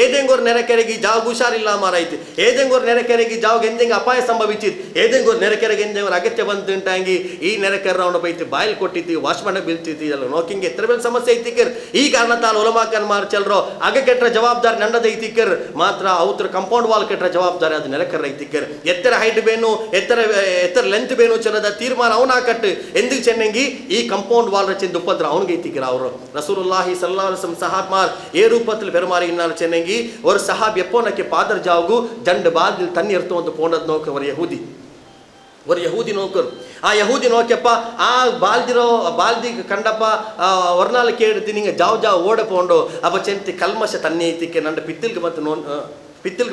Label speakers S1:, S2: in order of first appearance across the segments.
S1: ಏದೆಂಗೋರ್ ನೆರೆಕೆರೆಗೆ ಜಾವ್ ಹುಷಾರಿಲ್ಲ ಮಾರಾಯ್ತು, ಏದೆಂಗೋರ್ ನೆರೆಕೆರೆಗೆ ಜಾವ್ ಎಂದೆಂಗೆ ಅಪಾಯ ಸಂಭವಿಸಿತ್ತು, ಏದೆಂಗೋರ್ ನೆರೆಕೆರೆಗೆ ಎಂದೆಂಗೋರ್ ಅಗತ್ಯ ಬಂತುಂಟಾಂಗಿ ಈ ನೆರೆಕೆರೆ ಅವನು ಬೈತಿ ಬಾಯಲ್ಲಿ ಕೊಟ್ಟಿತ್ತು, ವಾಶ್ಮಂಡ ಬೀಳ್ತಿತ್ತು, ಎಲ್ಲ ನೋಕಿಂಗೆ ಎತ್ತರ ಬೇರೆ ಸಮಸ್ಯೆ ಐತಿಕ್ಕರ್. ಈ ಕಾರಣ ತಾನು ಒಲಮಾಕನ್ ಮಾರ್ಚಲ್ರೋ ಅಗ ಕೆಟ್ಟ ಜವಾಬ್ದಾರಿ ನಂಡದ ಐತಿಕ್ಕರ್, ಮಾತ್ರ ಅವ್ರ ಕಂಪೌಂಡ್ ವಾಲ್ ಕೆಟ್ಟ ಜವಾಬ್ದಾರಿ ಅದು ನೆರೆಕರ್ ಐತಿಕ್ಕರ್. ಎತ್ತರ ಹೈಟ್ ಬೇನು ಎತ್ತರ ಲೆಂತ್ ಬೇನು ಚೆನ್ನದ ತೀರ್ಮಾನ ಅವನ ಕಟ್ಟು ಎಂದಿಗೆ ಚೆನ್ನಂಗಿ ಈ ಕಂಪೌಂಡ್ ವಾಲ್ ಚೆಂದು ಉಪದ್ರ ಅವನಿಗೆ ಐತಿಕ್ಕರ್. ಅವರು ರಸೂಲುಲ್ಲಾಹಿ ಸಲ್ಲಲ್ಲಾಹು ಅಲೈಹಿ ವಸಲ್ಲಂ ಸಹಾಬ್ಮಾರ್ ಏ ರೂಪത്തിൽ പെരുമാറിയിരുന്നാണ് ചെന്നെങ്കിൽ ഒരു സഹാബി എപ്പോഴൊക്കെ പാദർ ജാവുകു രണ്ട് ബാദിൽ തന്നി എടുത്തു വന്ന് പോണത് നോക്ക് ഒരു യഹൂദി നോക്കರು. ಆ ಯಹೂದಿ ನೋಕ್ಯಪ್ಪ ಆ ಬಾಲ್ದಿ ಕಂಡಪ್ಪ ಒರ್ನಾಲ್ ಕೇಳ್ತಿ ನಿಂಗೆ ಜಾವ್ ಓಡಪೋಂಡು ಅಪ್ಪ ಚೆಂತಿ ಕಲ್ಮಶ ತನ್ನಿ ಐತಿಕ್ಕೆ ನಂಡ ಪಿತ್ತಿಲ್ಗೆ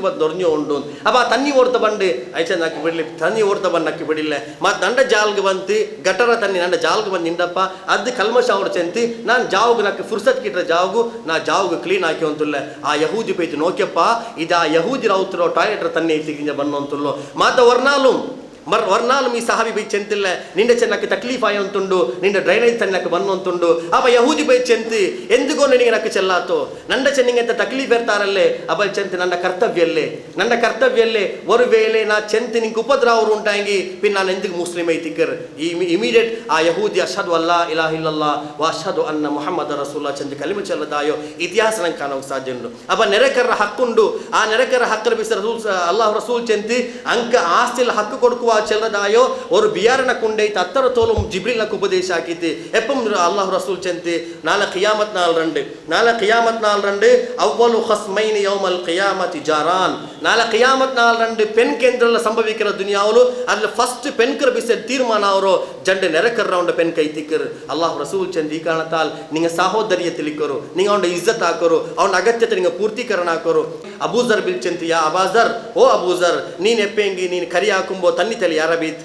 S1: ಬಂದು ನೊರ್ഞ്ഞു ಉಂಡು ಅಪ್ಪ ತನ್ನಿ ಓಡ್ತಾ ಬಂದು ಐಚೆ ನಕ್ಕಿ ಬಿಡಲಿ, ತನ್ನಿ ಓಡ್ತಾ ಬಂದು ನಕ್ಕಿ ಬಿಡಿಲ್ಲ, ಮತ್ತು ನಂಡ ಜಾಲ್ಗೆ ಬಂತು ಗಟರ ತನ್ನಿ ನಂಡ ಜಾಲ್ಗೆ ಬಂದು ನಿಂಡಪ್ಪ ಅದು ಕಲ್ಮಶ ಅವ್ರು ಚೆಂತಿ ನಾನು ಜಾವ್ಗೆ ನಕ್ಕಿ ಫುರ್ಸತ್ ಕಿಟ್ರ ಜಾವ್ಗು ನಾ ಜಾವ್ಗೆ ಕ್ಲೀನ್ ಹಾಕಿ ಅಂತುಲ್ಲ. ಆ ಯಹೂದಿ ಪೈತಿ ನೋಕ್ಯಪ್ಪ ಇದು ಆ ಯಹೂದಿ ರೌತರೋ ಟಾಯ್ಲೆಟ್ರ ತನ್ನಿ ಐತಿಗಿಂಜ ಬನ್ನು ಅಂತುಲ್ಲು. ಮಾತ ವರ್ನಾಲು ಈ ಸಹಾಬಿ ಬೈ ಚೆಂತಿಲ್ಲ ನಿಂಡ ಚೆನ್ನಕ್ಕೆ ತಕ್ಲೀಫ್ ಆಯ ಅಂತುಂಡು, ನಿಂಡ ಡ್ರೈನೇಜ್ ತನ್ನಕ್ಕೆ ಬನ್ನು ಅಂತುಂಡು. ಅಪ್ಪ ಯಹೂದಿ ಬೈ ಚೆಂತಿ ಎಂದಿಗೋ ನಿನಗೆ ನಕ್ಕೆ ಚೆಲ್ಲಾತು ನಂಡ ಚೆನ್ನಿಗೆ ಅಂತ ತಕ್ಲೀಫ್ ಇರ್ತಾರಲ್ಲೇ ಅಬ್ಬ ಚೆಂತಿ ನನ್ನ ಕರ್ತವ್ಯಲ್ಲೇ ಒಂದು ವೇಳೆ ನಾ ಚೆಂತಿ ನಿಂಗೆ ಉಪದ್ರ ಅವರು ಉಂಟಾಗಿ ಪಿನ್ ನಾನು ಎಂದಿಗೆ ಮುಸ್ಲಿಮ್ ಐತಿಕ್ಕರ್. ಈ ಇಮಿಡಿಯೇಟ್ ಆ ಯಹೂದಿ ಅಶ್ಹದು ಅಲ್ಲಾ ಇಲಾಹ ಇಲ್ಲಲ್ಲಾ ವ ಅಶ್ಹದು ಅನ್ನ ಮುಹಮ್ಮದ್ ರಸೂಲುಲ್ಲಾಹ್ ಚೆಂದಿ ಕಲಿಮೆ ಚೆಲ್ಲದಾಯೋ ಇತಿಹಾಸ ನಂಗೆ ಕಾಣೋಕೆ ಸಾಧ್ಯ ಉಂಡು. ಅಬ್ಬ ನೆರೆಕರ ಹಕ್ಕುಂಡು, ಆ ನೆರೆಕರ ಹಕ್ಕರ ಬಿಸಿ ಅಲ್ಲಾಹ್ ರಸೂಲ್ ಚೆಂತಿ ಅಂಕ ಆಸ್ತಿಲ್ ಹಕ್ಕು ಕೊಡುವ ಚೆಲ್ಲದಾಯೋ ஒரு ಬಿಯಾರನ ಕುಂಡೈ ಅತ್ತರ ತೋಲು ಜಿಬ್ರಿಲ್ ನಕ್ಕೆ ಉಪದೇಶ ಹಾಕಿತಿ ಎಪ್ಪಂ ಅಲ್ಲಾಹ್ ರಸೂಲ್ ಚೆಂತಿ ನಾಳೆ ಕಿಯಾಮತ್ ನಾಲ್ ರಂಡು ಅವ್ವಲು ಖಸ್ಮೈನ್ ಯೌಮಲ್ ಕಿಯಾಮತಿ ಜಾರಾನ್. ನಾಳೆ ಕಿಯಾಮತ್ ನಾಲ್ ರಂಡು ಪೆನ್ ಕೇಂದ್ರಲ್ಲ ಸಂಭವಿக்கிற ದುನಿಯಾವಲು ಅದ್ರಲ್ಲಿ ಫಸ್ಟ್ ಪೆನ್ಕರ ಬಿಸಿ ತೀರ್ಮಾನ ಅವರು ಜಂಡೆ ನೆರೆಕರ ರೌಂಡ ಪೆನ್ ಕೈ ತಿಕ್ಕರು. ಅಲ್ಲಾಹ್ ರಸೂಲ್ ಚೆಂದಿ ಈ ಕಾರಣತಾಲ್ ನಿಂಗೆ ಸಹೋದರಿಯ ತಿಲಿಕರು, ನಿಂಗೆ ಅವನ ಇಜ್ಜತ್ ಹಾಕೋರು, ಅವನ ಅಗತ್ಯತೆ ನಿಂಗೆ ಪೂರ್ತೀಕರಣ ಹಾಕೋರು. ಅಬೂಜರ್ ಬಿಲ್ ಚೆಂತಿ ಯಾ ಅಬಾಜರ್ ಓ ಅಬೂಜರ್ ನೀನು ಎಪ್ಪೆಂಗಿ ನೀನು ಕರಿ ಹಾಕುಂಬೋ ತನ್ನಿ ತಲೆ ಯಾರ ಬೀತ್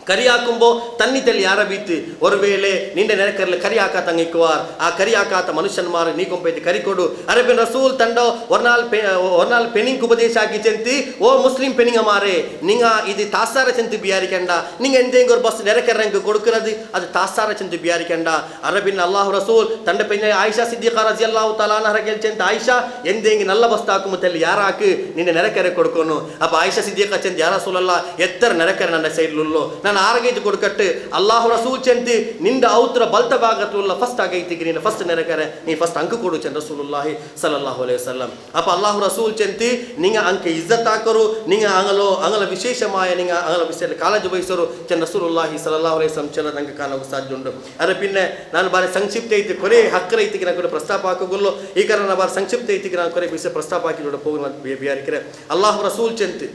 S1: ಕರಿ ಹಾಕುಂಬೋ ತನ್ನಿ ತಲೆ ಯಾರ ಬೀತ್ ஒரு ವೇಳೆ ನಿಂಡೆ ನೆರೆಕರ್ಲೆ ಕರಿ ಹಾಕಾತ ಅಂಗಿಕ್ಕುವಾರ್ ಆ ಕರಿ ಹಾಕಾತ ಮನುಷ್ಯನ್ ಮಾರ ನೀ ಕೊಂಪೈತಿ ಕರಿ ಕೊಡು. ಅರಬಿನ್ ರಸೂಲ್ ತಂಡ ಒರ್ನಾಲ್ ಪೆನಿಂಗ್ ಉಪದೇಶ ಹಾಕಿ ಚೆಂತಿ ಓ ಮುಸ್ಲಿಂ ಪೆನಿಂಗ ಮಾರೆ ನಿಂಗ ಇದು ತಾಸಾರ ಚೆಂತಿ ಬಿಯಾರಿ ಕಂಡ ನಿಂಗೆ ಎಂದೆಂಗ್ ஒரு ಬಸ್ ನೆರೆಕರ್ರಂಗೆ ಕೊಡುಕ್கிறது ಅದು ತಾಸಾರ ಚೆಂತಿ ಬಿಯಾರಿ ಕಂಡ. ಅರಬಿನ್ ಅಲ್ಲಾಹ್ ರಸೂಲ್ ತಂಡ ಪೆನ್ನ ಆಯಿಷಾ ಸಿದ್ದಿಖಾ ರಜಿಯಲ್ಲಾಹು ತಆಲಾ ಅನ್ಹಾ ಗೆಲ್ ಚೆಂತ ಆಯಿಷಾ ಎಂದೆಂಗ್ ನಲ್ಲ ಬಸ್ ಹಾಕು ತಲೆ ಯಾರ ಹಾಕಿ ನಿಂಡೆ ನೆರೆಕರೆ ಕೊಡ್ಕೊನು. ಅಪ್ಪ ಆಯಿಷಾ ಸಿದ್ದಿಖಾ ಚೆಂತಿ ಯಾ ರಸೂಲಲ್ಲಾಹ್ ಎತ್ತರ ನೆರೆಕರೆ ನನ್ನ ಸೈಡ್ಲುಲ್ಲು ನಾನು ಆರಗೈದು ಕೊಡ್ಕಟ್ಟು ಅಲ್ಲಾಹ್ ರಸೂಲ್ ಚೆಂತಿ ನಿಂದ ಔತ್ರ ಬಲ್ತ ಭಾಗತ್ತುಲ್ಲ ಫಸ್ಟ್ ಆಗೈತಿಗೆ ನೀನು ಫಸ್ಟ್ ನೆರೆಕರೆ ನೀ ಫಸ್ಟ್ ಅಂಕ ಕೊಡು ಚೆಂದ ರಸೂಲುಲ್ಲಾಹಿ ಸಲ್ಲಲ್ಲಾಹು ಅಲೈಹಿ ವಸಲ್ಲಂ. ಅಪ್ಪ ಅಲ್ಲಾಹ್ ರಸೂಲ್ ಚೆಂತಿ ನಿಂಗೆ ಅಂಕ ಇಜ್ಜತ್ ಹಾಕರು ನಿಂಗೆ ಅಂಗಲ ವಿಶೇಷಮಾಯ ನಿಂಗೆ ಅಂಗಲ ವಿಶೇಷ ಕಾಳಜಿ ವಹಿಸರು ಚೆಂದ ರಸೂಲುಲ್ಲಾಹಿ ಸಲ್ಲಲ್ಲಾಹು ಅಲೈಹಿ ವಸಲ್ಲಂ ಚೆಲ್ಲ ನಂಗೆ ಕಾಣೋಕೆ ಸಾಧ್ಯ ಉಂಟು. ಅರೆ ಪಿನ್ನೆ ನಾನು ಬಾರಿ ಸಂಕ್ಷಿಪ್ತ ಐತಿ ಕೊರೆ ಹಕ್ಕರ ಐತಿಗೆ ನಾನು ಪ್ರಸ್ತಾಪ ಹಾಕೋಗುಲ್ಲು ಈ ಕಾರಣ ನಾನು ಬಾರಿ ಸಂಕ್ಷಿಪ್ತ ಐತಿಗೆ ನಾನು ಕೊರೆ ವಿಷಯ ಪ್ರಸ್ತಾಪ ಹಾಕಿ ಹೋಗಿ ಬಿಯಾರಿಕರೆ ಅಲ್ಲಾಹ್ ರಸೂಲ್ ಚೆಂತಿ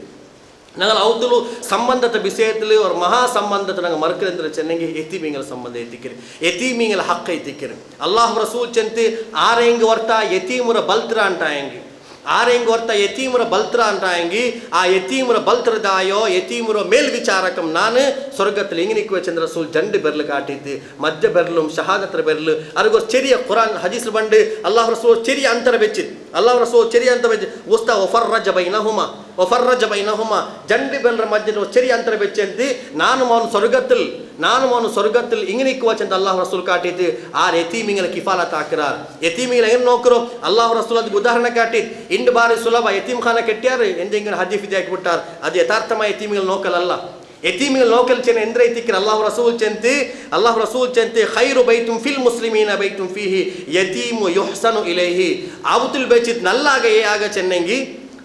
S1: ഞങ്ങൾ ഔത്തുലു സംബന്ധത്തെ വിഷയത്തിൽ ഒരു മഹാസംബന്ധത്തെ ഞങ്ങൾ മറക്കലെന്ന് ചെന്നെങ്കിൽ എത്തീമീങ്ങൾ സംബന്ധം എത്തിക്കര് എത്തീമീങ്ങൾ ഹക്ക എത്തിക്കര്. അള്ളാഹു റസൂൽ ചെന്ത് ആരെങ്കിൽ ഓർത്ത എത്തീമുറ ബൽത്ര ಅಂಟಾಯಂಗಿ ಆರೆಂಗ್ ಹೊರ್ತ ಯತೀಮರ ಬಲ್ತ್ರ ಅಂಟಾಯಂಗಿ ಆ ಯತೀಮರ ಬಲ್ತ್ರದಾಯೋ ಯತೀಮರ ಮೇಲ್ವಿಚಾರಕಂ ನಾನು ಸ್ವರ್ಗത്തിൽ ಇಂಗಿನಿಕ್ಕುವ ಚಂದ್ರ ರಸೂಲ್ ಜಂಡು ಬೆರ್ಲು ಕಾಟಿದ್ದು ಮಧ್ಯ ಬೆರ್ಲು ಶಹಾದತ್ರ ಬೆರ್ಲು ಅದಕ್ಕೋಸ್ ಚೆರಿಯ ಕುರಾನ್ ಹದೀಸ್ ಬಂಡು ಅಲ್ಲಾಹ್ ರಸೂಲ್ ಚೆರಿಯ ಅಂತರ ಬೆಚ್ಚಿದ್ ಅಲ್ಲಾಹ್ ರಸೂಲ್ ಚೆರಿಯ ಅಂತ ಬೆಚ್ಚಿ ಉಸ್ತಾ ಒಫರ್ರಜ ಬೈನಹುಮ ಜಂಡು ಬೆಲ್ರ ಮಧ್ಯ ಚೆರಿಯ ಅಂತರ ಬೆಚ್ಚಂತಿ ನಾನು ಮೌನು ಸ್ವರ್ಗത്തിൽ ಇಂಗಿನಿಕ್ಕುವ ಚಂದ ಅಲ್ಲಾಹ್ ರಸೂಲ್ ಕಾಟಿದ್ದು ಆ ಯತೀಮಿಗಳ ಕಿಫಾಲತ್ ಹಾಕಿರಾರ್. ಯತೀಮಿಗಳ ಏನು ನೋಕರು ಅಲ್ಲಾಹ್ ರಸೂಲ್ ಅದಕ್ಕೆ ಉದಾಹರಣೆ ಕಾಟಿದ್ ಇಂಡು ಬಾರಿ ಸುಲಭ ಯತೀಮ್ ಖಾನ ಕೆಟ್ಟ್ಯಾರು ಎಂದೆಂಗಿನ ಹದೀಫಿದೆ ಹಾಕಿಬಿಟ್ಟಾರು ಅದು ಯಥಾರ್ಥಮ ಯತೀಮಿಗಳ ನೋಕಲಲ್ಲ. ಯತೀಮಿಗಳ ನೋಕಲ್ ಚೆನ್ನ ಎಂದ್ರೆ ಐತಿಕ್ಕಿರ ಅಲ್ಲಾಹ್ ರಸೂಲ್ ಚೆಂತಿ ಖೈರು ಬೈತುಂ ಫಿಲ್ ಮುಸ್ಲಿಮೀನ ಬೈತುಂ ಫೀಹಿ ಯತೀಮು ಯುಹ್ಸನು ಇಲೈಹಿ ಆವುತುಲ್ ಬೇಚಿತ್ ನಲ್ಲಾಗ ಏ ಆಗ ಚೆನ್ನಂಗಿ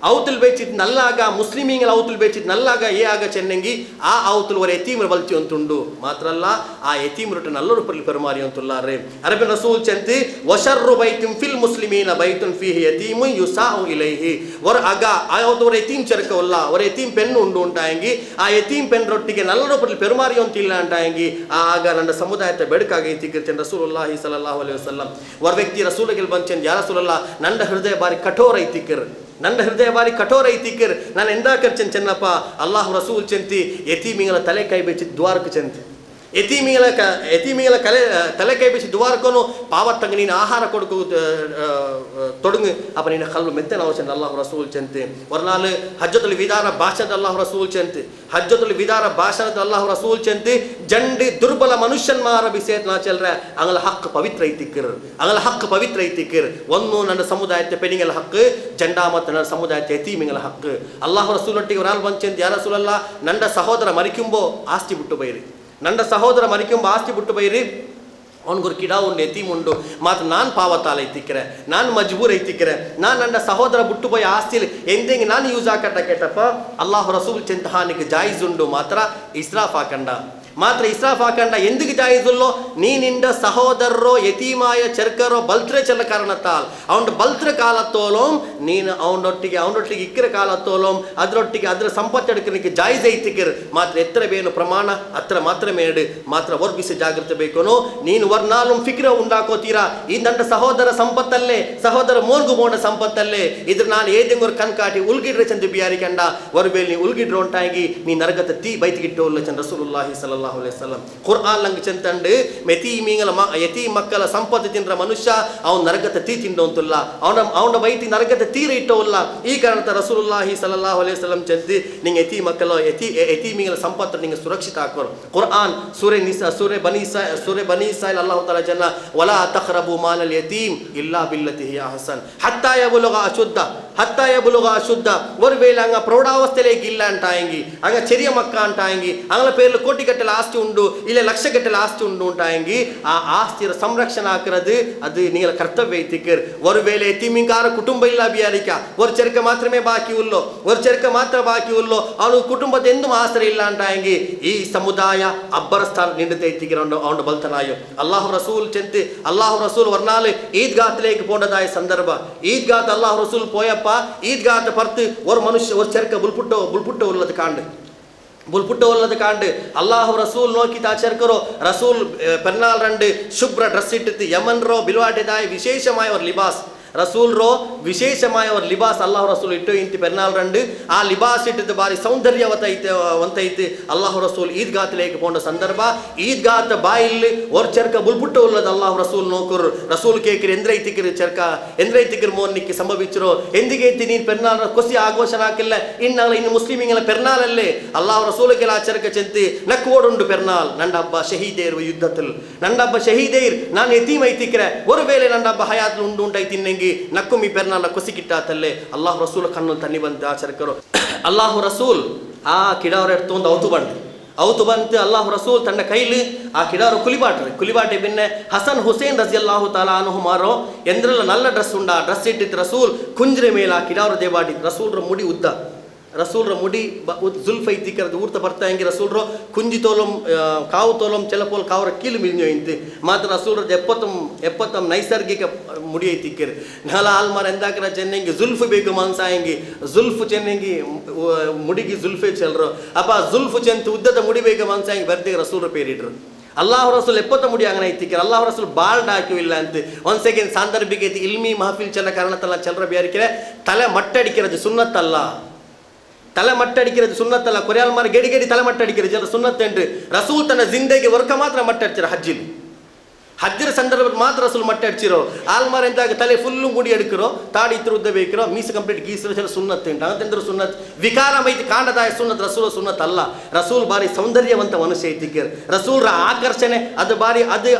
S1: ಔತುಲ್ ಬೇಚಿತ್ ನಲ್ಲಾಗ ಮುಸ್ಲಿಮೀಂಗಳ ಔತುಲ್ ಬೇಚಿತ್ ನಲ್ಲಾಗ ಏ ಆಗ ಚೆನ್ನಂಗಿ ಆ ಔತುಲ್ ವರ ಯತೀಮರ ಬಲ್ಚಿ ಅಂತುಂಡು ಮಾತ್ರ ಅಲ್ಲ ಆ ಯತೀಮರೊಟ್ಟು ನಲ್ಲರು ಪರ್ಲಿ ಪರಮಾರಿ ಅಂತುಲ್ಲಾರೆ. ಅರಬಿನ್ ರಸೂಲ್ ಚೆಂತಿ ವಶರ್ರು ಬೈತುಂ ಫಿಲ್ ಮುಸ್ಲಿಮೀನ ಬೈತುನ್ ಫೀಹಿ ಯತೀಮು ಯುಸಾഉ ಇಲೈಹಿ ವರ ಆಗ ಆ ವರ ಯತೀಮ್ ಚರಕವಲ್ಲ ವರ ಯತೀಮ್ ಪೆನ್ನು ಉಂಡು ಉಂಟಾಯಂಗಿ ಆ ಯತೀಮ್ ಪೆನ್ ರೊಟ್ಟಿಗೆ ನಲ್ಲರು ಪರ್ಲಿ ಪೆರುಮಾರಿ ಅಂತಿಲ್ಲ ಅಂಟಾಯಂಗಿ ಆಗ ನನ್ನ ಸಮುದಾಯದ ಬೆಡಕಾಗೈತಿ ಕಿರ್ಚನ್ ರಸೂಲುಲ್ಲಾಹಿ ಸಲ್ಲಲ್ಲಾಹು ಅಲೈಹಿ ವಸಲ್ಲಂ ವರ ವ್ಯಕ್ತಿ ರಸೂಲಗೆ ಬಂಚನ್ ಯಾ ರಸೂಲಲ್ಲಾಹ್ ನನ್ನ ಹೃದಯ ಬಾರಿ ಕಠೋರ ಐತಿಕ್ಕರ್ ನನ್ನ ಹೃದಯ ಬಾರಿ ಕಠೋರ ಐತಿಕ್ಕರ್ ನಾನು ಎಂದಾ ಕರ್ಚನ್ ಚೆನ್ನಪ್ಪ ಅಲ್ಲಾಹ್ ರಸೂಲ್ ಚೆಂತಿ ಯತೀಮಿಗಳ ತಲೆ ಕೈ ಬೆಚ್ಚಿ ದ್ವಾರಕ್ಕೆ ಚೆಂತಿ ಎತಿಮೀಗಳ ತಲೆ ಕೈ ಬಿಸಿ ದುವಾರಕೋನು ಪಾವತ್ತಂಗ ನೀನು ಆಹಾರ ಕೊಡುಕು ತೊಡಗು ಅಪ್ಪ ನಿನ್ನ ಕಲ್ಲು ಮೆತ್ತನ ಅವಶ್ಯ ಅಲ್ಲಾಹು ರಸೂಲ್ ಚೆಂತೆ ವರ್ನಾಲ್ ಹಜ್ಜತುಲ್ ವಿದಾರ ಭಾಷಣದ ಅಲ್ಲಾಹು ರಸೂಲ್ ಚೆಂತೆ ಹಜ್ಜತುಲ್ ವಿದಾರ ಭಾಷಣದ ಅಲ್ಲಾಹು ರಸೂಲ್ ಚೆಂತೆ ಜಂಡಿ ದುರ್ಬಲ ಮನುಷ್ಯನ್ಮಾರ ಬಿಸೇತ್ ನಾ ಚೆಲ್ರೆ ಅಂಗಲ ಹಕ್ಕು ಪವಿತ್ರ ಐತಿಕ್ಕರ್ ಒಂದು ನನ್ನ ಸಮುದಾಯത്തെ ಪೆನಿಂಗಲ ಹಕ್ಕು ಜಂಡಾ ಮತ್ತು ನನ್ನ ಸಮುದಾಯത്തെ ಎತೀಮಿಂಗಲ ಹಕ್ಕು ಅಲ್ಲಾಹು ರಸೂಲೊಟ್ಟಿಗೆ ವರಾಲ್ ಬಂಚೆಂದು ಯಾರ ರಸೂಲಲ್ಲ ನಂಡ ಸಹೋದರ ಮರಿಕುಂಬೋ ಆಸ್ತಿ ಬಿಟ್ಟು ಬೈರಿ ನಂಡ ಸಹೋದರ ಮರಿಕುಂಬ ಆಸ್ತಿ ಬಿಟ್ಟು ಬೈರಿ ಅವನಿಗೊರು ಕಿಡ ಉಂಡು ಎತೀಮ್ ಉಂಡು ಮಾತ್ರ ನಾನು ಪಾವತಾಲ ಐತಿಕ್ಕರೆ ನಾನು ಮಜ್ಬೂರ್ ಐತಿಕ್ಕರೆ ನಾನು ನನ್ನ ಸಹೋದರ ಬಿಟ್ಟು போய் ಆಸ್ತಿಲಿ ಎಂದೆಂಗೆ ನಾನು ಯೂಸ್ ಆಕಟ್ಟ ಕೆಟ್ಟಪ್ಪ ಅಲ್ಲಾಹು ರಸೂಲ್ ಚೆಂತ ಹಾನಿಗೆ ಜಾಯಿಜ್ ಉಂಡು ಮಾತ್ರ ಇಸ್ರಾಫ್ ಹಾಕಂಡ ಮಾತ್ರ ಇಸ್ರಾಫ್ ಹಾಕಂಡ ಎಂದಿಗೆ ಜಾಯಿಜುಲ್ಲೋ ನೀನಿಂದ ಸಹೋದರರೋ ಯತೀಮಾಯ ಚರ್ಕರೋ ಬಲ್ತ್ರೆ ಚೆಲ್ಲ ಕಾರಣತ್ತಾಲ್ ಅವನ ಬಲ್ತ್ರ ಕಾಲತ್ತೋಲೋಂ ನೀನು ಅವನೊಟ್ಟಿಗೆ ಇಕ್ಕರ ಕಾಲತ್ತೋಲೋಂ ಅದರೊಟ್ಟಿಗೆ ಅದರ ಸಂಪತ್ತೆಡುಕನಿಗೆ ಜಾಯಿಜ್ ಐತಿಕ್ಕರ್ ಮಾತ್ರ ಎತ್ತರ ಬೇನು ಪ್ರಮಾಣ ಅತ್ರ ಮಾತ್ರ ಮೇಡು ಮಾತ್ರ ವರ್ಬಿಸಿ ಜಾಗ್ರತೆ ಬೇಕುನೋ ನೀನು ವರ್ನಾಲು ಫಿಕ್ರ ಉಂಡಾಕೋತೀರಾ ಈ ನನ್ನ ಸಹೋದರ ಸಂಪತ್ತಲ್ಲೇ ಸಹೋದರ ಮೋರ್ಗು ಬೋಣ ಸಂಪತ್ತಲ್ಲೇ ಇದ್ರ ನಾನು ಏದೆಂಗೊರು ಕಣ್ಕಾಟಿ ಉಲ್ಗಿಡ್ರೆ ಚಂದ ಬಿಯಾರಿ ಕಂಡ ವರ್ಬೇಲಿ ನೀ ಉಲ್ಗಿಡ್ರೆ ಉಂಟಾಗಿ ನೀ ನರಗತ ತೀ ಬೈತಿಗಿಟ್ಟೋಲ್ಲ ಚಂದ ರಸೂಲುಲ್ಲಾಹಿ ಸಲ್ಲಲ್ಲಾಹು ಅಲೈಹಿ ವಸಲ್ಲಂ ಖುರ್ಆನ್ ಲಂಗ್ ಚಂತಂಡು ಯತಿ ಮಕ್ಕಳ ಸಂಪತ್ತು ತಿಂದ್ರ ಮನುಷ್ಯ ಅವನ ನರಗತ ತೀ ತಿಂಡೋಂತುಲ್ಲ ಅವನ ಬೈತಿ ನರಗತ ತೀರ ಇಟ್ಟೋಲ್ಲ ಈ ಕಾರಣದ ರಸೂಲುಲ್ಲಾಹಿ ಸಲ್ಲಲ್ಲಾಹು ಅಲೈಹಿ ವಸಲ್ಲಂ ಚಂದಿ ನಿಂಗೆ ಯತೀಮಿಗಳ ಸಂಪತ್ತು ನಿಂಗೆ ಸುರಕ್ಷಿತ ಹಾಕೋರು ಖುರ್ಆನ್ ಸೂರೆ ಬನಿ ಇಸ್ರಾಯೀಲ್ ಅಲ್ಲಾಹು ತಆಲಾ ಜನ್ನ ವಲಾ ತಖ್ರಬು ಮಾಲಲ್ ಯತೀಮ್ ಇಲ್ಲಾ ಬಿಲ್ಲತಿ ಹಿಯ ಅಹ್ಸನ್ ಹತ್ತಾ ಯಬುಲುಗ ಅಶುದ್ಧ ಒರುವೇಳೆ ಅಂಗ ಪ್ರೌಢಾವಸ್ಥೆലേക്ക് ಇಲ್ಲ ಅಂಟಾಯಂಗಿ ಅಂಗ ಚೆರಿಯ ಮಕ್ಕ ಅಂಟಾಯಂಗಿ ಅಂಗಲ ಪೇರ್ಲು ಕೋಟಿಗಟ್ಟಲೆ ಆಸ್ತಿ ಉಂಡು ಇಲ್ಲ ಲಕ್ಷಗಟ್ಟಲೆ ಆಸ್ತಿ ಉಂಡು ಉಂಟಾಯಂಗಿ ಆ ಆಸ್ತಿಯ ಸಂರಕ್ಷಣೆ ಹಾಕಿರೋದು ಅದು ನೀಗಳ ಕರ್ತವ್ಯ ಐತಿಕ್ಕರ್ ಒರುವೇಳೆ ಎತೀಮಿಂಗಾರ ಕುಟುಂಬ ಇಲ್ಲ ಬಿಯಾರಿಕ ஒரு ಚೆರಕ ಮಾತ್ರಮೇ ಬಾಕಿ ಉಲ್ಲೋ ಅವನು ಕುಟುಂಬದ ಎಂದು ಮಾಸ್ತರ ಇಲ್ಲ ಅಂಟಾಯಂಗಿ ಈ ಸಮುದಾಯ ಅಬ್ಬರ ಸ್ಥಾನ ನಿಂಡುತ್ತೆ ಐತಿಕ್ಕರ್ ಅವನ ಬಲ್ತನಾಯೋ ಅಲ್ಲಾಹು ರಸೂಲ್ ವರ್ನಾಲ್ ಈದ್ಗಾತ್ಲೇಗೆ ಪೋಂಡದಾಯ ಸಂದರ್ಭ ಈದ್ಗಾತ್ ಅಲ್ಲಾಹು ರಸೂಲ್ ಪೋಯಪ್ಪ ಈದ್ಗಾತ ಪರ್ತು ஒரு மனுஷ ஒரு ಚೆರಕ ಬುಲ್ಪುಟ್ಟ ಉಲ್ಲದ ಕಾಂಡು ಅಲ್ಲಾಹು ರಸೂಲ್ ನೋಕಿ ತಾಚರ್ಕರೋ ರಸೂಲ್ ಪೆರ್ನಾಲ್ ರಂಡು ಶುಭ್ರ ಡ್ರೆಸ್ ಇಟ್ಟಿತ್ತು ಯಮನ್ರೋ ಬಿಲ್ವಾಟೆದಾಯ ವಿಶೇಷമായ ஒரு ಲಿಬಾಸ್ ರಸೂಲ್ರೋ ವಿಶೇಷമായ ஒரு ಲಿಬಾಸ್ ಅಲ್ಲಾಹು ರಸೂಲ್ ಇಟ್ಟು ಇಂತಿ ಪೆರ್ನಾಲ್ ರಂಡು ಆ ಲಿಬಾಸ್ ಇಟ್ಟಿದ್ದು ಬಾರಿ ಸೌಂದರ್ಯವಂತೈತಿ ಅಲ್ಲಾಹು ರಸೂಲ್ ಈದ್ಗಾತ್ಲೇಗೆ ಪೋಂಡ ಸಂದರ್ಭ ಈದ್ಗಾತ ಬಾಯಿಲ್ ஒரு ಚೆರಕ ಬುಲ್ಪುಟ್ಟ ಉಲ್ಲದ ಅಲ್ಲಾಹು ರಸೂಲ್ ನೋಕರು ರಸೂಲ್ ಕೇಕಿರಿ ಎಂದ್ರೈತಿಕರ್ ಮೋನ್ನಿಕ್ಕೆ ಸಂಭವಿಸಿರೋ ಎಂದಿಗೆ ಐತಿ ನೀನು ಪೆರ್ನಾಲ್ ಕೊಸಿ ಆಘೋಷಣ ಹಾಕಿಲ್ಲ ಇನ್ನು ಮುಸ್ಲಿಮಿಂಗಲ ಪೆರ್ನಾಲಲ್ಲೇ ಅಲ್ಲಾಹು ರಸೂಲ್ಗೆಲ್ಲ ಆ ಚೆರಕ ಚೆಂತಿ ನಕ್ಕು ಓಡುಂಡು ಪೆರ್ನಾಲ್ ನಂಡ ಹಬ್ಬ ಶಹೀದೇರ್ ಯುದ್ಧത്തിൽ ನಂಡ ಹಬ್ಬ ಶಹೀದೇರ್ ನಾನು ಎತೀಮ್ ಐತಿಕ್ರೆ ஒரு ವೇಳೆ ನಂಡ ಹಬ್ಬ ಹಯಾತ್ ಉಂಟೈತಿನ್ನೆಂಗಿ ನಕ್ಕು ಮೀ ಪೆರ್ನಾಲ ಕೊಸಿಕಿಟ್ಟಾತಲ್ಲೇ ಅಲ್ಲಾಹು ರಸೂಲ್ ಕಣ್ಣು ತನ್ನಿ ಬಂದ ಆಚರಕರು ಅಲ್ಲಾಹು ರಸೂಲ್ ಆ ಕಿಡಾವರ ಎಡ್ತೊಂದು ಅವತು ಬಂತು ಅಲ್ಲಾಹು ರಸೂಲ್ ತನ್ನ ಕೈಲಿ ಆ ಕಿಡಾರು ಕುಲಿಬಾಟೆ ಬಿನ್ನೆ ಹಸನ್ ಹುಸೇನ್ ರಜಿಯಲ್ಲಾಹು ತಾಲಾ ಅನ್ಹು ಮಾರೋ ಎಂದ್ರಲ್ಲ ನಲ್ಲ ಡ್ರೆಸ್ ಉಂಡ ಡ್ರೆಸ್ ಇಟ್ಟಿತ್ತು ರಸೂಲ್ ಕುಂಜ್ರೆ ಮೇಲೆ ಆ ಕಿಡಾರು ದೇವಾಡಿ ರಸೂಲ್ರ ಮುಡಿ ಉದ್ದ ರಸೂಲ್ರ ಮುಡಿ ಜುಲ್ಫ್ ಐತಿಕ್ಕರದು ಊರ್ತ ಬರ್ತಾ ಹೆಂಗೆ ರಸೂಲ್ರು ಕುಂಜಿ ತೋಲಂ ಕಾವು ತೋಲಂ ಚೆಲಪೋಲ್ ಕಾವ್ರ ಕೀಲು ಮಿಲ್ഞ്ഞೋ ಇಂತಿ ಮಾತ್ರ ರಸೂಲ್ರದ್ದು ಎಪ್ಪತ್ತಂ ನೈಸರ್ಗಿಕ ಮುಡಿ ಐತಿಕ್ಕರು ನಾಲ ಆಲ್ಮಾರ ಎಂದಾಕರ ಚೆನ್ನಂಗಿ ಜುಲ್ಫ್ ಬೇಕು ಮನ್ಸ ಹೆಂಗಿ ಜುಲ್ಫ್ ಚೆನ್ನಂಗಿ ಮುಡಿಗೆ ಜುಲ್ಫೇ ಚೆಲ್ರು ಅಪ್ಪ ಜುಲ್ಫ್ ಚೆಂತ ಉದ್ದದ ಮುಡಿ ಬೇಕು ಮನ್ಸ ಹೆಂಗೆ ಬರ್ದಿಗೆ ರಸೂಲ್ರ ಪೇರಿಟ್ರು ಅಲ್ಲಾಹು ರಸೂಲ್ ಎಪ್ಪತ್ತ ಮುಡಿ ಅಂಗನ ಐತಿಕ್ಕರು ಅಲ್ಲಾಹು ರಸೂಲ್ ಬಾಲ್ಡ್ ಹಾಕಿವು ಇಲ್ಲ ಅಂತ ಒಂದು ಸೆಕೆಂಡ್ ಸಾಂದರ್ಭಿಕ ಐತಿ ಇಲ್ಮಿ ಮಹಫಿಲ್ ಚೆಲ್ಲ ಕಾರಣತ್ತಲ್ಲ ಚೆಲ್ರ ಬ್ಯಾರಿಕೆರೆ ತಲೆ ಮಟ್ಟಡಿಕ್ಕಿರೋದು ಸುನ್ನತ್ತಲ್ಲ ತಲೆ ಮಟ್ಟಡಿಕ್ಕಿರೋದು ಸುನ್ನತ್ತಲ್ಲ ಕೊರಿಯಾಲ್ ಮಾರ ಗೆಡಿ ತಲೆ ಮಟ್ಟಡಿಕ್ಕಿರೋ ಜನ ಸುನ್ನತ್ತೇನ್ರಿ ರಸೂಲ್ ತನ್ನ ಜಿಂದಗಿ ವರ್ಕ ಮಾತ್ರ ಮಟ್ಟಡ್ಚಾರ ಹಜ್ಜಿರ ಸಂದರ್ಭದಲ್ಲಿ ಮಾತ್ರ ರಸೂಲ್ ಮಟ್ಟಡ್ಚಿರೋ ಆಲ್ಮಾರ ಎಂದಾಗ ತಲೆ ಫುಲ್ಲು ಮುಡಿ ಎಡ್ಕಿರೋ ತಾಡಿ ಇತ್ರ ಉದ್ದ ಬೇಕಿರೋ ಮೀಸ ಕಂಪ್ಲೀಟ್ ಗೀಸಿರೋ ಜನ ಸುನ್ನತ್ ಉಂಟು ಅಂತಂದ್ರೆ ಸುನ್ನತ್ ವಿಕಾರ ಮೈತಿ ಕಾಂಡದಾಯ ಸುನ್ನತ್ ರಸೂಲ್ ಅಲ್ಲ ರಸೂಲ್ ಬಾರಿ ಸೌಂದರ್ಯವಂತ ಮನುಷ್ಯ ಐತಿಕ್ಕರ್ ರಸೂಲ್ರ ಆಕರ್ಷಣೆ ಅದು ಬಾರಿ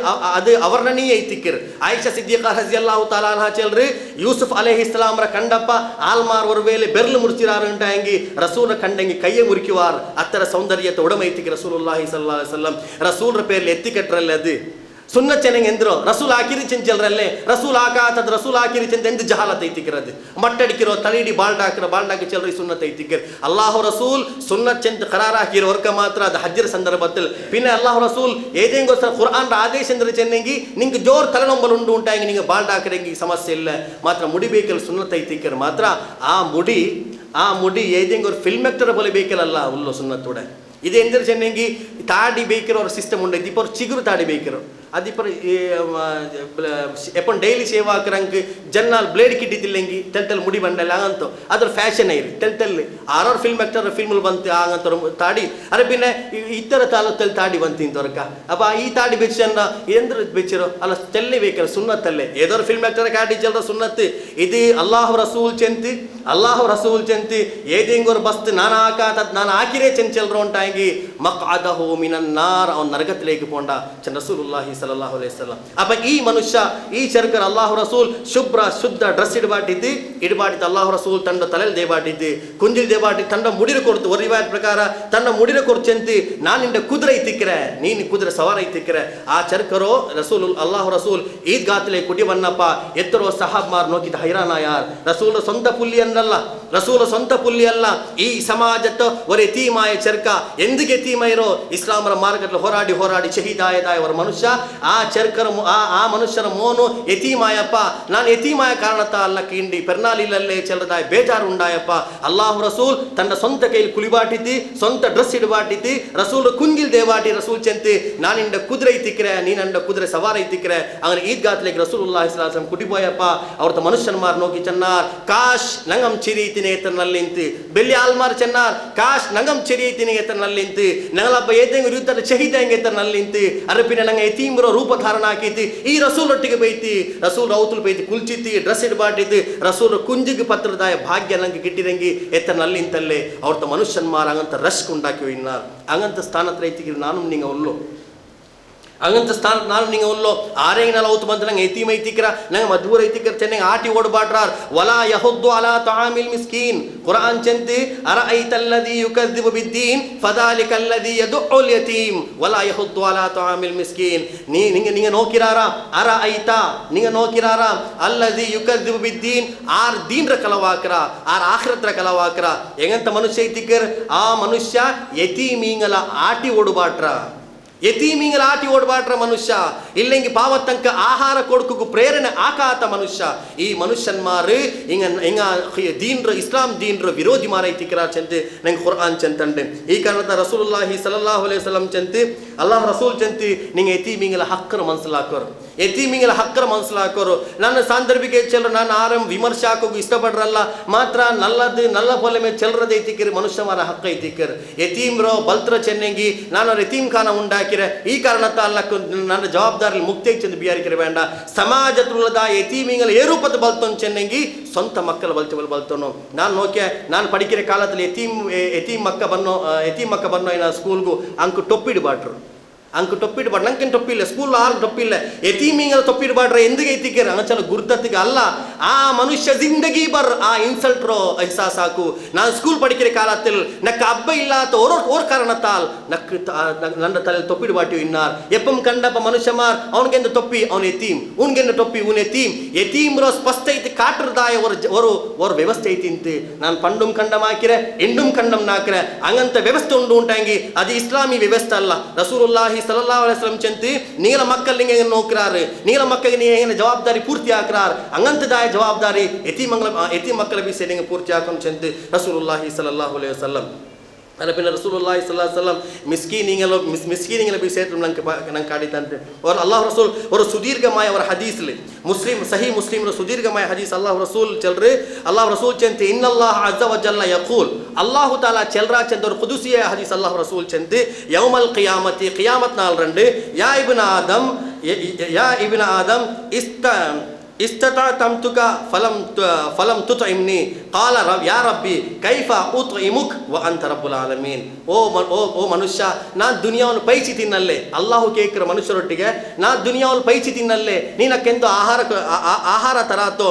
S1: ಅದು ಅವರ್ಣನೀಯ ಐತಿಕ್ಕರ್ ಆಯಿಷಾ ಸಿದ್ದಿಕಾ ರಜಿಯಲ್ಲಾಹು ತಾಲಾ ಅನ್ಹಾ ಚೆಲ್ರಿ ಯೂಸುಫ್ ಅಲೈಹಿಸ್ಸಲಾಮ್ರ ಕಂಡಪ್ಪ ಆಲ್ಮಾರ್ ஒரு ವೇಳೆ ಬೆರ್ಲು ಮುರ್ಚಿರಾರು ಉಂಟಾಂಗಿ ರಸೂಲ್ರ ಕಂಡಂಗಿ ಕೈಯೇ ಮುರಿಕಿವಾರ್ ಅತ್ತರ ಸೌಂದರ್ಯತೆ ಉಡಮೈತಿಕ್ಕೆ ರಸೂಲುಲ್ಲಾಹಿ ಸಲ್ಲಲ್ಲಾಹು ಅಲೈಹಿ ವಸಲ್ಲಂ ರಸೂಲ್ರ ಪೇರ್ಲಿ ಎತ್ತಿ ಕಟ್ರಲ್ಲಿ ಅದು ಸುನ್ನತ್ ಚೆನ್ನಂಗೆ ಎಂದ್ರು ರಸೂಲ್ ಹಾಕಿರಿ ಚೆಂಚಲ್ರಲ್ಲೇ ರಸೂಲ್ ಹಾಕಾತದ ರಸೂಲ್ ಹಾಕಿರಿ ಚೆಂದ ಎಂದು ಜಹಾಲತ್ ಐತಿಕ್ಕಿರದು ಮಟ್ಟಡಿಕ್ಕಿರೋ ತಳಿಡಿ ಬಾಲ್ಡಾಕಿ ಚೆಲ್ರಿ ಸುನ್ನತ್ ಐತಿಕ್ಕರ್ ಅಲ್ಲಾಹು ರಸೂಲ್ ಸುನ್ನತ್ ಚೆಂದ ಕರಾರ ಹಾಕಿರೋ ವರ್ಕ ಮಾತ್ರ ಅದು ಹಜ್ಜರ ಸಂದರ್ಭದಲ್ಲಿ ಪಿನ್ನ ಅಲ್ಲಾಹು ರಸೂಲ್ ಏದೇಂಗೋಸ್ಕರ ಖುರ್ಆನ್ ಆದೇಶ ಅಂದ್ರೆ ಚೆನ್ನಂಗಿ ನಿಂಗೆ ಜೋರ್ ತಲೆನೊಂಬಲು ಉಂಟಾಗಿ ನಿಂಗೆ ಬಾಲ್ಡಾಕರಂಗಿ ಸಮಸ್ಯೆ ಇಲ್ಲ ಮಾತ್ರ ಮುಡಿ ಬೇಕಲ್ಲ ಸುನ್ನತ್ ಐತಿಕ್ಕರ್ ಮಾತ್ರ ಆ ಮುಡಿ ಏದೇಂಗೋರ್ ಫಿಲ್ಮ್ ಆಕ್ಟರ್ ಬೋಲೆ ಬೇಕಲ್ಲ ಉಲ್ಲೋ ಸುನ್ನತ್ತೋಡೆ ಇದೇ ಎಂದ್ರೆ ಚೆನ್ನಂಗಿ ತಾಡಿ ಬೇಕಿರೋ ಅವ್ರ ಸಿಸ್ಟಮ್ ಉಂಡೈತಿ ಇಪ್ಪ ಅವ್ರು ಚಿಗುರು ತಾಡಿ ಬೇಕಿರೋ ಅದಿಪ್ಪರ ಎಪ್ಪನ್ ಡೈಲಿ ಸೇವ್ ಹಾಕ್ರಂಗೆ ಜನ್ನಾಲ್ ಬ್ಲೇಡ್ ಕಿಟ್ಟಿದ್ದಿಲ್ಲಂಗಿ ತೆಲ್ ಮುಡಿ ಬಂಡಲ್ಲ ಆಗಂತ ಅದ್ರ ಫ್ಯಾಷನ್ ಐರಿ ತೆಲ್ ಆರಾರು ಫಿಲ್ಮ್ ಆಕ್ಟರ್ ಫಿಲ್ಮ್ ಬಂತು ಆಗಂತ ತಾಡಿ ಅರೆ ಪಿನ್ನೆ ಇತರ ತಾಲೂಕಲ್ಲಿ ತಾಡಿ ಬಂತಿಂತವ್ರಕ್ಕ ಅಪ್ಪ ಈ ತಾಡಿ ಬೆಚ್ಚನ್ನ ಎಂದ್ರ ಬೆಚ್ಚಿರೋ ಅಲ್ಲ ತೆಲ್ಲಿ ಬೇಕಲ್ಲ ಸುನ್ನತ್ತಲ್ಲೇ ಏದೋ ಫಿಲ್ಮ್ ಆಕ್ಟರ್ ಕಾಡಿ ಚಲ್ರ ಸುನ್ನತ್ತು ಇದು ಅಲ್ಲಾಹು ರಸೂಲ್ ಚೆಂತಿ ಏದಿಂಗೋರ್ ಬಸ್ತ್ ನಾನು ಹಾಕಾತ ನಾನು ಹಾಕಿರೇ ಚೆಂಚಲ್ರ ಉಂಟಾಗಿ ಮಕ್ಅದಹು ಮಿನನ್ ನಾರ್ ಅವನ್ ನರಕത്തിലേക്ക് പോണ്ട ರಸೂಲುಲ್ಲಾಹಿ ಸಲ್ಲಲ್ಲಾಹು ಅಲೈಹಿ ವಸಲ್ಲಂ ಅಪ್ಪ ಈ ಮನುಷ್ಯ ಈ ಚರ್ಕರ್ ಅಲ್ಲಾಹು ರಸೂಲ್ ಶುದ್ಧ ಡ್ರೆಸ್ ಇಡಬಾಟಿದ್ದು ಅಲ್ಲಾಹು ರಸೂಲ್ ತಂಡ ತಲೆಲ್ ದೇಬಾಟಿದ್ದು ಕುಂಜಿಲ್ ದೇಬಾಟಿ ತಂಡ ಮುಡಿರ ಕೊಡ್ತು ಒಂದು ರಿವಾಯತ್ ಪ್ರಕಾರ ತನ್ನ ಮುಡಿರ ಕೊಡ್ಚಂತಿ ನಾನಿಂದ ಕುದುರೆ ಐತಿಕ್ರೆ ನೀನು ಕುದುರೆ ಸವಾರ ಐತಿಕ್ರೆ ಆ ಚರ್ಕರೋ ರಸೂಲ್ ಅಲ್ಲಾಹು ರಸೂಲ್ ಈದ್ ಗಾತ್ಲೆ ಕುಡಿ ಬನ್ನಪ್ಪ ಎತ್ತರೋ ಸಹಾಬ್ಮಾರ್ ನೋಕಿದ ಹೈರಾಣ ಯಾರ್ ರಸೂಲ್ ಸ್ವಂತ ಪುಲ್ಲಿ ಅಲ್ಲ ಈ ಸಮಾಜದ ஒரு ಎತೀಮಾಯ ಚರ್ಕ ಎಂದಿಗೆ ಎತೀಮೈರೋ ಇಸ್ಲಾಮರ ಮಾರ್ಗದಲ್ಲಿ ಹೋರಾಡಿ ಶಹೀದಾಯದ ಅವರ ಮನುಷ್ಯ ಆ ಚರ್ಕರ ಆ ಮನುಷ್ಯರ ಮೋನು ಎತೀಮಾಯಪ್ಪ ನಾನು ಎತೀಮಾಯ ಕಾರಣತ ಅಲ್ಲ ಕಿಂಡಿ ಪೆರ್ನಾಲಿಲಲ್ಲೇ ಚೆಲ್ಲದಾಯ ಬೇಜಾರು ಉಂಡಾಯಪ್ಪ ಅಲ್ಲಾಹು ರಸೂಲ್ ತನ್ನ ಸ್ವಂತ ಕೈಲಿ ಕುಳಿಬಾಟಿತಿ ಸ್ವಂತ ಡ್ರೆಸ್ ಇಡಬಾಟಿತಿ ರಸೂಲ್ ಕುಂಗಿಲ್ ದೇವಾಟಿ ರಸೂಲ್ ಚೆಂತಿ ನಾನಿಂದ ಕುದುರೆ ಐತಿಕ್ರೆ ನೀನಂಡ ಕುದುರೆ ಸವಾರ ಐತಿಕ್ರೆ ಅವನ ಈದ್ಗಾತ್ಲೆಗೆ ರಸೂಲುಲ್ಲಾಹಿ ಸ್ವಲ್ಲಲ್ಲಾಹು ಅಲೈಹಿ ವಸಲ್ಲಂ ಕುಟಿಬೋಯಪ್ಪ ಅವ್ರತ ಮನುಷ್ಯನ ಮಾರ್ ನೋಕಿ ಚೆನ್ನಾರ್ ಕಾಶ್ ನಂಗಂ ಚಿರೀತಿನಿ ಎತ್ತನಲ್ಲಿಂತಿ ಬೆಲ್ಲಿ ಆಲ್ಮಾರ್ ಚೆನ್ನಾರ್ ಕಾಶ್ ನಂಗಂ ಚಿರೀತಿನಿ ಎತ್ತನಲ್ಲಿಂತಿ ನಂಗಲಪ್ಪ ಏತೆಂಗ ಯುದ್ಧದ ಶಹೀದಂಗ ಎತ್ತನಲ್ಲಿಂತಿ ಅರಪಿನ ನಂಗೆ ಎತೀಮ್ರೋ ರೂಪ ಧಾರಣ ಹಾಕೈತಿ ಈ ರಸೂಲ್ ಒಟ್ಟಿಗೆ ಬೈತಿ ರಸೂಲ್ ರೌತುಲ್ ಬೈತಿ ಕುಲ್ಚಿತಿ ಡ್ರೆಸ್ ಇಡಬಾಟಿತಿ ರಸೂಲ್ ಕುಂಜಿಗೆ ಪತ್ರದಾಯ ಭಾಗ್ಯ ನಂಗೆ ಗಿಟ್ಟಿದಂಗಿ ಎತ್ತನಲ್ಲಿಂತಲ್ಲೇ ಅವ್ರತ ಮನುಷ್ಯನ್ಮಾರ್ ಹಂಗಂತ ರಶ್ ಉಂಟಾಕಿ ಇನ್ನಾರ್ ಹಂಗಂತ ಸ್ಥಾನತ್ರ ಐತಿಗಿರಿ ನಾನು ನಿಂಗೆ ಒಲ್ಲು ಹಂಗಂತ ಸ್ಥಾನ ನಾನು ನಿಂಗೆ ಒಲ್ಲೋ ಆರೇಗಿನಲ್ಲ ಅವತ್ತು ಬಂದು ನಂಗೆ ಎತೀಮ ಐತಿಕ್ರ ನಂಗೆ ಮದ್ಬೂರ್ ಐತಿಕ್ರ ಚೆನ್ನಾಗಿ ಆಟಿ ಓಡ್ಬಾಟ್ರಾರ್ ವಲಾ ಯಹುದ್ದು ಅಲಾ ತಾಮಿಲ್ ಮಿಸ್ಕೀನ್ ಕುರಾನ್ ಚಂತಿ ಅರ ಐತಲ್ಲದಿ ಯುಕದ್ದಿಬು ಬಿದ್ದೀನ್ ಫದಾಲಿಕಲ್ಲದಿ ಯದುಉಲ್ ಯತೀಮ್ ವಲಾ ಯಹುದ್ದು ಅಲಾ ತಾಮಿಲ್ ಮಿಸ್ಕೀನ್ ನಿಂಗೆ ನೋಕಿರಾರ ಅರ ಐತ ನಿಂಗೆ ನೋಕಿರಾರ ಅಲ್ಲದಿ ಯುಕದ್ದಿಬು ಬಿದ್ದೀನ್ ಆರ್ ದೀನ್ರ ಕಲವಾಕ್ರ ಆರ್ ಆಖಿರತ್ರ ಕಲವಾಕ್ರ ಹೆಂಗಂತ ಮನುಷ್ಯ ಐತಿಕ್ಕರ್ ಆ ಮನುಷ್ಯ ಯತೀಮೀಂಗಲ ಆಟಿ ಓಡ್ಬಾಟ್ರ ಯತೀಮಿಂಗಲ ಆಟಿ ಓಡ್ಬಾಟ್ರ ಮನುಷ್ಯ ಇಲ್ಲೆಂಗಿ ಪಾವತ್ತಂಕ ಆಹಾರ ಕೊಡ್ಕು ಪ್ರೇರಣೆ ಆಕಾತ ಮನುಷ್ಯ ಈ ಮನುಷ್ಯನ್ಮಾರು ಹಿಂಗ ದೀನ್ರ ಇಸ್ಲಾಂ ದೀನ್ರ ವಿರೋಧಿ ಮಾರ ಐತಿಕ್ರ ಚಂತೆ ನಂಗೆ ಖುರ್ಆನ್ ಚಂತಂಡೆ ಈ ಕಾರಣದ ರಸೂಲುಲ್ಲಾಹಿ ಸಲ್ಲಲ್ಲಾಹು ಅಲೈಹಿ ವಸಲ್ಲಂ ಚಂತಿ ಅಲ್ಲಾಹ್ ರಸೂಲ್ ಚಂತಿ ನಿಂಗೆ ಯತೀಮಿಂಗಲ ಹಕ್ಕರ ಮನ್ಸಲಾಕೋರು ಯತೀಮಿಂಗಲ ಹಕ್ಕರ ಮನ್ಸಲಾಕೋರು ನನ್ನ ಸಾಂದರ್ಭಿಕ ಚೆಲ್ಲರು ನಾನು ಆರಂ ವಿಮರ್ಶೆ ಹಾಕೋಗು ಇಷ್ಟಪಡ್ರಲ್ಲ ಮಾತ್ರ ನಲ್ಲ ಪೊಲೆ ಮೇಲೆ ಚೆಲ್ಲರದ ಐತಿಕ್ಕಿರಿ ಮನುಷ್ಯ ಮಾರ ಹಕ್ಕ ಐತಿಕ್ಕರ್ ಯತೀಮ್ರೋ ಬಲ್ತ್ರ ಚೆನ್ನಂಗಿ ನಾನು ಯತೀಮ್ ಖಾನ ಉಂಡಾಕಿರೆ ಈ ಕಾರಣತ್ತ ಅಲ್ಲ ನನ್ನ ಜವಾಬ್ದಾರಿ ಮುಕ್ತಿ ಚೆಂದ ಬಿಯಾರಿಕೆರೆ ಬೇಡ ಸಮಾಜದ ಯತೀಮಿಂಗಲ ಏರೂಪದ ಬಲ್ತೊಂದು ಚೆನ್ನಂಗಿ ಸ್ವಂತ ಮಕ್ಕಳ ಬಲ್ತೋನು ನಾನು ನೋಕೆ ನಾನು ಪಡಿಕಿರೆ ಕಾಲದಲ್ಲಿ ಯತೀಮ್ ಮಕ್ಕ ಬನ್ನೋ ಏನ ಸ್ಕೂಲ್ಗೂ ಅಂಕು ಟೊಪ್ಪಿಡ್ಬಾಟ್ರು ನಂಗೆ ಟೊಪ್ಪಿಲ್ಲ ಸ್ಕೂಲ್ ಆರು ಟೊಪ್ಪಿಲ್ಲ ಯತೀಮಿಂಗಲ ತೊಪ್ಪಿಡ್ಬಾಡ್ರೆ ಎಂದಿಗೆ ಐತಿಕ್ಕಿರ ಅಂಚಲ ಗುರ್ತತಿಗೆ ಅಲ್ಲ ಆ ಮನುಷ್ಯ ಜಿಂದಗಿ ಬರ್ ಆ ಇನ್ಸಲ್ಟ್ರೋ ಐಸಾ ಸಾಕು ನಾನು ಸ್ಕೂಲ್ ಪಡಿಕಿರೆ ಕಾಲത്തിൽ ನಕ್ಕ ಹಬ್ಬ ಇಲ್ಲ ಓರ್ ಕಾರಣತ್ತಾಲ್ ನನ್ನ ತಲೆ ತೊಪ್ಪಿಡ್ಬಾಟಿವ್ ಇನ್ನಾರ್ ಎಪ್ಪಂ ಕಂಡಪ್ಪ ಮನುಷ್ಯಮಾರ್ ಅವನಿಗೆಂದು ತೊಪ್ಪಿ ಅವನು ಯತೀಮ್ ಉನ್ಗೆಂದು ತೊಪ್ಪಿ ಉನ್ ಯತೀಮ್ ರೋ ಸ್ಪಷ್ಟ ಐತಿ ಕಾಟ್ರದಾಯ ஒரு ವ್ಯವಸ್ಥೆ ಐತಿ ನಾನು ಪಂಡುಂ ಕಂಡಮ್ ಹಾಕಿರೆ ಎಂಡುಂ ಕಂಡಮ್ ನಾಕ್ರೆ ಹಂಗಂತ ವ್ಯವಸ್ಥೆ ಉಂಟಾಂಗಿ ಅದು ಇಸ್ಲಾಮಿ ವ್ಯವಸ್ಥೆ ಅಲ್ಲ ರಸೂಲುಲ್ಲಾಹಿ ಸಲ್ಲಲ್ಲಾಹು ಅಲೈಹಿ ವಸಲ್ಲಂ ಚಂತಿ ನೀಲ ಮಕ್ಕಳು ನಿಂಗೆ ನೋಕ್ರಾರು ನೀಲ ಮಕ್ಕಳಿಗೆ ನೀ ಜವಾಬ್ದಾರಿ ಪೂರ್ತಿ ಹಾಕ್ರಾರ್ ಹಂಗಂತದಾಯ ಜವಾಬ್ದಾರಿ ಯತೀಮ್ ಮಕ್ಕಳ ವಿಷಯ ನಿಂಗೆ ಪೂರ್ತಿ ಹಾಕೊಂಡು ಚಂತಿ ರಸೂಲುಲ್ಲಾಹಿ ಸಲ್ಲಲ್ಲಾಹು ಅಲೈಹಿ ವಸಲ್ಲಂ ಅರಪಿನ ರಸೂಲುಲ್ಲಾಹಿ ಸಲ್ಲಲ್ಲಾಹು ಅಲೈಹಿ ವಸಲ್ಲಂ ಮಿಸ್ಕೀನಿಂಗಲ ವಿಷಯத்தில் ನಂಗೆ ಕಾಡಿತಂತೆ और अल्लाह रसूल और सुदीर्घമായ और हदीस ले मुस्लिम सही मुस्लिम रो सुदीर्घമായ हदीस अल्लाह रसूल चल रहे अल्लाह रसूल चंते इन्नल्लाह अज़्ज़ा व जल्ला यक़ूल अल्लाह ताला चल रहा चंद और कुदुसिया हदीस अल्लाह रसूल चंते यौमल क़ियामती क़ियामत नाल रंडे या इब्न आदम इस्ततातमतुका फलम तुतइमनी قال रब या रब्बी कैफ उतइमुक व अंत रब्बुल आलमीन ओ मनुष्य ನಾನು ದುನಿಯಾವನ್ನು ಪೈಚಿ ತಿನ್ನಲ್ಲೇ ಅಲ್ಲಾಹು ಕೇಕ್ರ ಮನುಷ್ಯರೊಟ್ಟಿಗೆ ನಾನು ದುನಿಯಾವನ್ನು ಪೈಚಿ ತಿನ್ನಲ್ಲೇ ನೀನಕ್ಕೆಂದು ಆಹಾರ ತರಾತೋ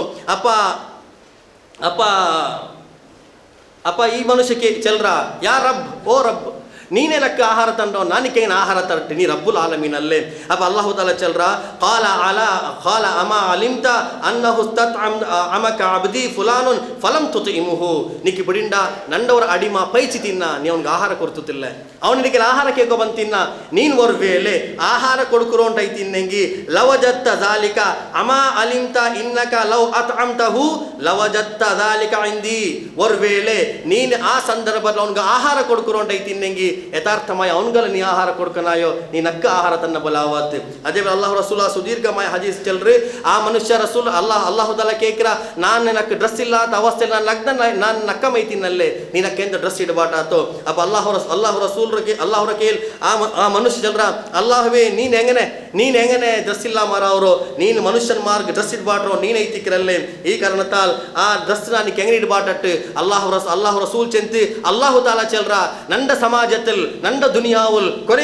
S1: ಅಪ್ಪ ಈ ಮನುಷ್ಯಕ್ಕೆ ಚಲ್ರ ಯಾ ರಬ್ ಓ ರಬ್ ನೀನೇ ಲಕ್ಕ ಆಹಾರ ತಂಡೋ ನಾನಿಕೆ ಆಹಾರ ತರಟ್ಟಿ ನೀ ರಬ್ಬುಲ್ ಆಲಮೀನಲ್ಲೇ ಅಪ್ಪ ಅಲ್ಲಾಹು ತಾಲ ಚಲ್ರ ಕಾಲ ಅಮಾ ಅಲಿಮ್ತ ಅನ್ನಹು ಅಮಕ ಅಬ್ದಿ ಫುಲಾನುನ್ ಫಲಂ ತುತಿಮುಹು ನಿಕ್ಕಿ ಬಿಡಿಂಡ ನಂಡವರ ಅಡಿಮ ಪೈಚಿ ತಿನ್ನ ನೀ ಅವನಿಗೆ ಆಹಾರ ಕೊಡ್ತಿಲ್ಲ ಅವನಿಗೆ ಆಹಾರ ಕೇಕೋ ಬಂದು ತಿನ್ನ ನೀನು ಒಂದು ವೇಳೆ ಆಹಾರ ಕೊಡ್ಕುರೋಂಟೈ ತಿನ್ನಂಗಿ ಲವಜತ್ತ ದಾಲಿಕ ಅಮಾ ಅಲಿಮ್ತ ಇನ್ನಕ ಲವ್ ಅತ್ಅಮ್ತಹು ಲವಜತ್ತ ದಾಲಿಕ ಇಂದಿ ಒಂದು ವೇಳೆ ನೀನು ಆ ಸಂದರ್ಭದಲ್ಲಿ ಅವನಿಗೆ ಆಹಾರ ಕೊಡ್ಕುರೋಂಟೈ ತಿನ್ನಂಗಿ ಯಥಾರ್ಥಮಾಯ ಅವನ್ಗಲ ನೀ ಆಹಾರ ಕೊಡ್ಕನಾಯೋ ನೀ ನಕ್ಕ ಆಹಾರ ತನ್ನ ಬಲಾವತ್ ಅದೇ ಅಲ್ಲಾಹ್ ರಸೂಲ ಸುದೀರ್ಘಮಾಯ ಹದೀಸ್ ಚಲ್ರಿ ಆ ಮನುಷ್ಯ ರಸೂಲ್ ಅಲ್ಲಾಹುದಲ್ಲ ಕೇಕ್ರ ನಾನು ನಕ್ಕ ಡ್ರೆಸ್ ಇಲ್ಲ ಅಂತ ಅವಸ್ಥೆ ನಾನು ಲಗ್ನ ನಾನು ನಕ್ಕ ಮೈತಿನಲ್ಲೇ ನೀ ನಕ್ಕೆಂತ ಡ್ರೆಸ್ ಇಡಬಾಟಾತು ಅಪ್ಪ ಅಲ್ಲಾಹು ರಸೂಲ್ರಿಗೆ ಅಲ್ಲಾಹರ ಕೇಳ್ ಆ ಮನುಷ್ಯ ಚಲ್ರ ಅಲ್ಲಾಹವೇ ನೀನ್ ಹೆಂಗನೆ ಡ್ರೆಸ್ ಇಲ್ಲ ಮಾರ ಅವರು ನೀನು ಮನುಷ್ಯನ ಮಾರ್ಗ ಡ್ರೆಸ್ ಇಡ್ಬಾಟ್ರು ನೀನ್ ಐತಿಕ್ರಲ್ಲೇ ಈ ಕಾರಣತಾಲ್ ಆ ಡ್ರೆಸ್ ನಾನು ಹೆಂಗೆ ಇಡ್ಬಾಟಟ್ಟು ಅಲ್ಲಾಹು ರಸೂಲ್ ಚೆಂತಿ ಅಲ್ಲಾಹು ತಾಲ ಚಲ್ರ ನಂಡ ಸಮಾಜത്തിൽ ನಂಡ ದುನಿಯಾವುಲ್ ಕೊರೆ